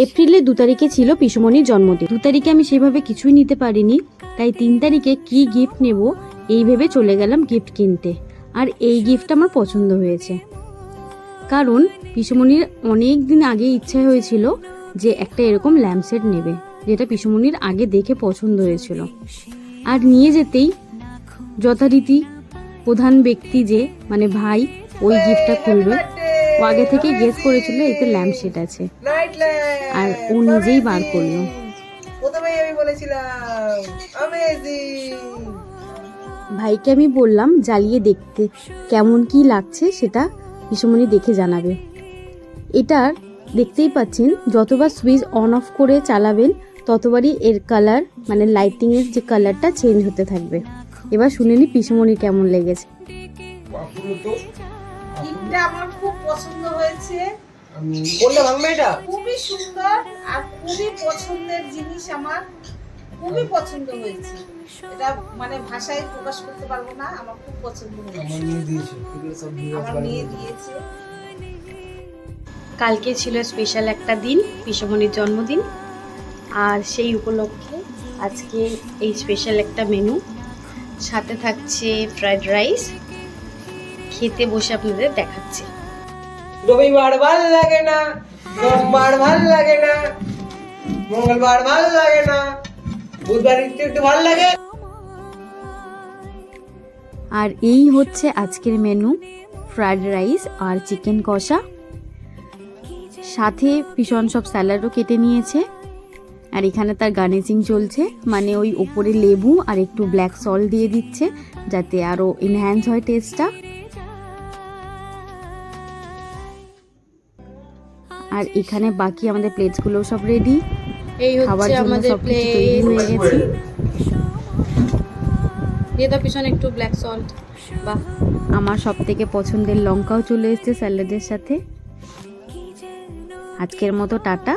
এপ্রিলের 2 তারিখে ছিল পিসুমণির জন্মদিন। 2 তারিখে আমি সেভাবে কিছুই নিতে পারিনি, তাই 3 তারিখে কি গিফট নেব এই ভেবে চলে গেলাম গিফট কিনতে। আর এই গিফটটা আমার পছন্দ হয়েছে, কারণ পিসুমণির অনেক দিন আগে ইচ্ছা হয়েছিল যে একটা এরকম ল্যাম্পসেট নেবে, যেটা পিসুমণির আগে দেখে পছন্দ হয়েছিল। আর নিয়ে যেতেই যথারীতি প্রধান ব্যক্তি যে মানে ভাই ওই গিফটটা খুলবে, ও আগে থেকে গেস করেছিল এতে ল্যাম্পশেড আছে, আর ও নিজেই বার করলো। প্রথমেই আমি বলেছিলাম অ্যামেজিং। ভাইকে আমি বললাম জ্বালিয়ে দেখতে কেমন কি লাগছে, সেটা পিসুমণি দেখে জানাবে। এটার দেখতেই পাচ্ছেন যতবার সুইচ অন অফ করে চালাবেন ততবারই এর কালার মানে লাইটিংয়ের যে কালারটা চেঞ্জ হতে থাকবে। এবার শুনে নি পিসুমণির কেমন লেগেছে। গিফটটা আমার খুব পছন্দ হয়েছে, বললে ভাঙবে এটা? খুবই সুন্দর আর খুবই পছন্দের জিনিস, আমার খুবই পছন্দ হয়েছে। এটা মানে ভাষায় প্রকাশ করতে পারবো না, আমার খুব পছন্দ হয়েছে। আমার মেয়ে দিয়েছে, এগুলো সব দিয়ে আমার মেয়ে দিয়েছে। কালকে ছিল স্পেশাল একটা দিন, পিসুমণির জন্মদিন, আর সেই উপলক্ষে আজকে এই স্পেশাল একটা মেনু, সাথে থাকছে ফ্রাইড রাইস। খেতে বসে আপনাদের দেখাচ্ছি। রবিবার ভাল লাগে না, সোমবার ভাল লাগে না, মঙ্গলবার ভাল লাগে না, বুধবার একটু ভাল লাগে। আর এই হচ্ছে আজকের মেনু, ফ্রাইড রাইস আর চিকেন কষা, সাথে ভীষণ সব স্যালাডও কেটে নিয়েছে। আর এখানে তার গার্নিশিং চলছে, মানে ওই ওপরে লেবু আর একটু ব্ল্যাক সল্ট দিয়ে দিচ্ছে যাতে আরো এনহ্যান্স হয় টেস্টটা। আর এখানে বাকি আমাদের প্লেটসগুলো সব রেডি, এই খাবার হচ্ছে জন্য আমাদের সব কিছু তৈরি হয়ে গেছে। দিয়ে দাও পিছনে একটু ব্ল্যাক সল্ট। বাহ, আমার সব থেকে পছন্দের লঙ্কাও চলে এসেছে স্যালাডের সাথে। আজকের মতো টাটা।